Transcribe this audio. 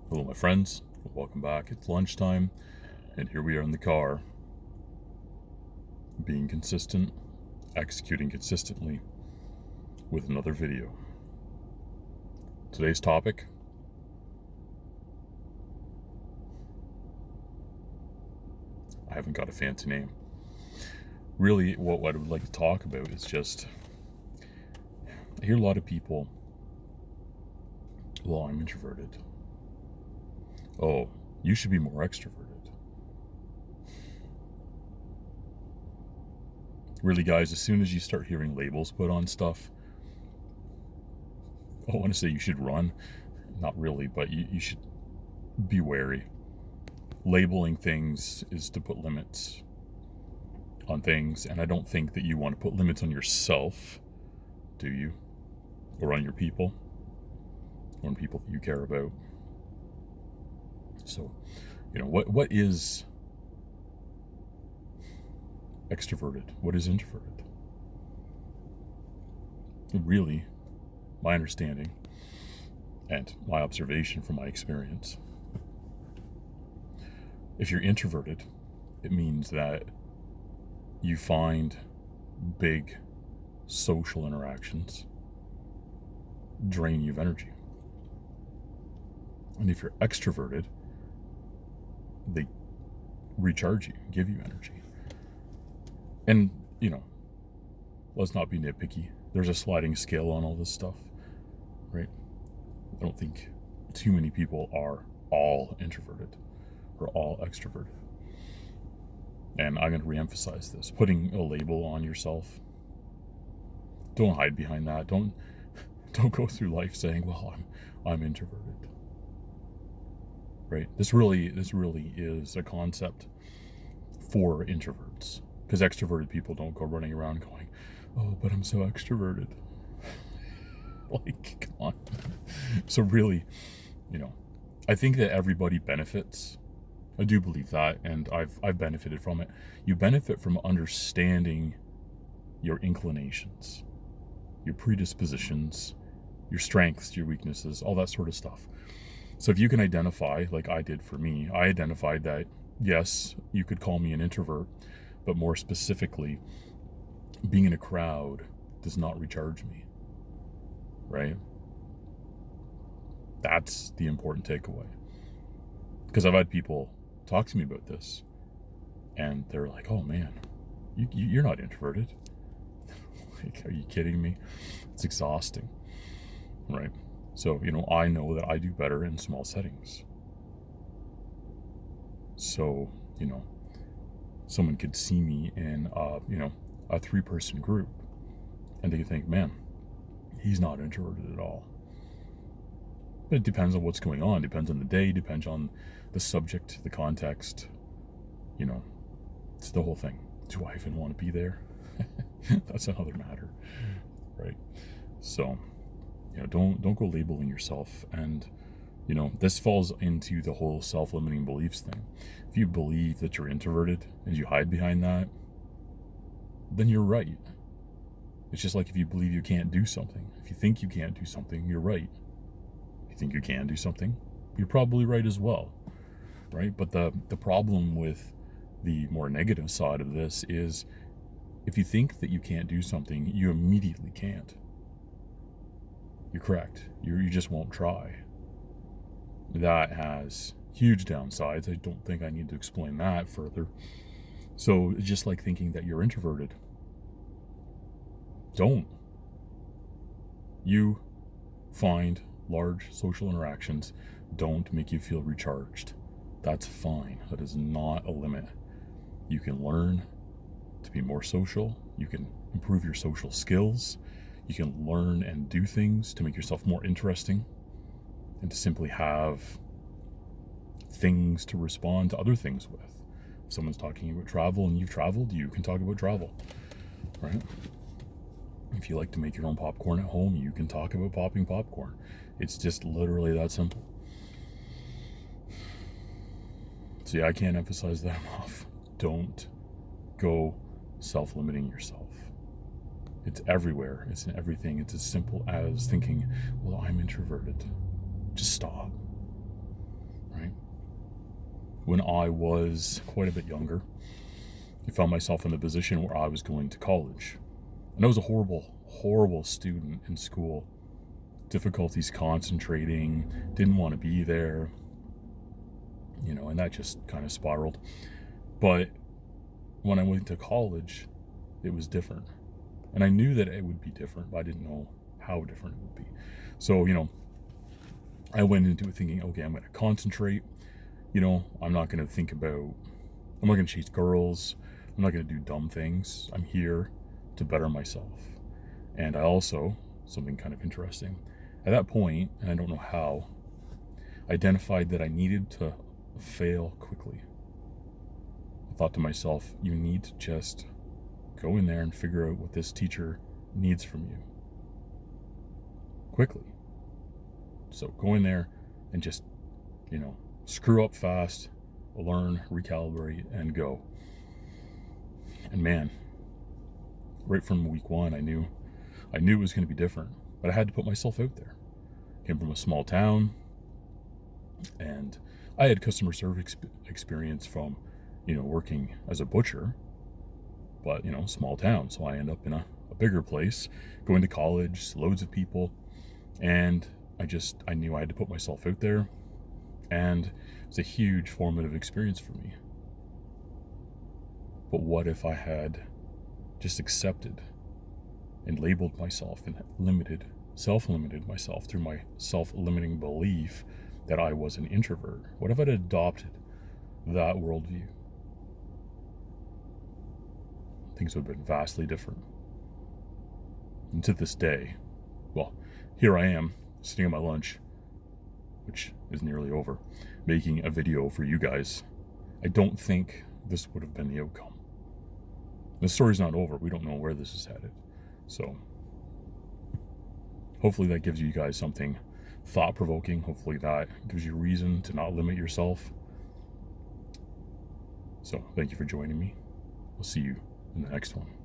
Hello, my friends. Welcome back. It's lunchtime, and here we are in the car, being consistent, executing consistently with another video. Today's topic: I haven't got a fancy name. Really, what I would like to talk about is just, I hear a lot of people, well, I'm introverted. Oh, you should be more extroverted. Really, guys, as soon as you start hearing labels put on stuff, I want to say you should run. Not really, but you should be wary. Labeling things is to put limits on things, and I don't think that you want to put limits on yourself, do you? Or on your people, or on people that you care about. So, what is extroverted? What is introverted? Really, my understanding and my observation from my experience, if you're introverted, it means that you find big social interactions drain you of energy. And if you're extroverted, they recharge you, give you energy. And, let's not be nitpicky. There's a sliding scale on all this stuff, right? I don't think too many people are all introverted or all extroverted. And I'm going to reemphasize this. Putting a label on yourself, don't hide behind that. Don't go through life saying, well, I'm introverted. Right? This really is a concept for introverts. Because extroverted people don't go running around going, oh, but I'm so extroverted. Like, come on. So really, I think that everybody benefits. I do believe that, and I've benefited from it. You benefit from understanding your inclinations, your predispositions, your strengths, your weaknesses, all that sort of stuff. So if you can identify, like I did for me, I identified that, yes, you could call me an introvert, but more specifically, being in a crowd does not recharge me, right? That's the important takeaway. Because I've had people talk to me about this, and they're like, oh man, you're not introverted. Like, are you kidding me? It's exhausting, right? So, I know that I do better in small settings. So, someone could see me in, a 3-person group, and they think, man, he's not introverted at all. But it depends on what's going on, depends on the day, depends on the subject, the context. It's the whole thing. Do I even want to be there? That's another matter, right? So, don't go labeling yourself. And, this falls into the whole self-limiting beliefs thing. If you believe that you're introverted and you hide behind that, then you're right. It's just like if you believe you can't do something. If you think you can't do something, you're right. If you think you can do something, you're probably right as well, right? But the problem with the more negative side of this is if you think that you can't do something, you immediately can't. You're correct. You just won't try. That has huge downsides. I don't think I need to explain that further. So it's just like thinking that you're introverted. Don't. You find large social interactions don't make you feel recharged. That's fine. That is not a limit. You can learn to be more social. You can improve your social skills. You can learn and do things to make yourself more interesting and to simply have things to respond to other things with. If someone's talking about travel and you've traveled, you can talk about travel, right? If you like to make your own popcorn at home, you can talk about popping popcorn. It's just literally that simple. See, I can't emphasize that enough. Don't go self-limiting yourself. It's everywhere. It's in everything. It's as simple as thinking, well, I'm introverted. Just stop. when I was quite a bit younger, I found myself in the position where I was going to college. And I was a horrible student in school. Difficulties concentrating, didn't want to be there, and that just kind of spiraled. But when I went to college, it was different. And I knew that it would be different, but I didn't know how different it would be. So, I went into it thinking, okay, I'm going to concentrate. I'm not going to chase girls. I'm not going to do dumb things. I'm here to better myself. And I also, something kind of interesting, at that point, and I don't know how, identified that I needed to fail quickly. I thought to myself, you need to just go in there and figure out what this teacher needs from you quickly. So go in there and just, screw up fast, learn, recalibrate, and go. And man, right from week one, I knew it was going to be different, but I had to put myself out there. Came from a small town, and I had customer service experience from, working as a butcher, but, small town. So I end up in a bigger place, going to college, loads of people, and I knew I had to put myself out there, and it's a huge formative experience for me. But what if I had just accepted and labeled myself and self-limited myself through my self-limiting belief that I was an introvert? What if I'd adopted that worldview? Things would have been vastly different. And to this day, well, here I am, sitting at my lunch, which is nearly over, making a video for you guys. I don't think this would have been the outcome. The story's not over. We don't know where this is headed. So hopefully that gives you guys something thought-provoking. Hopefully that gives you reason to not limit yourself. So thank you for joining me. I'll see you in the next one.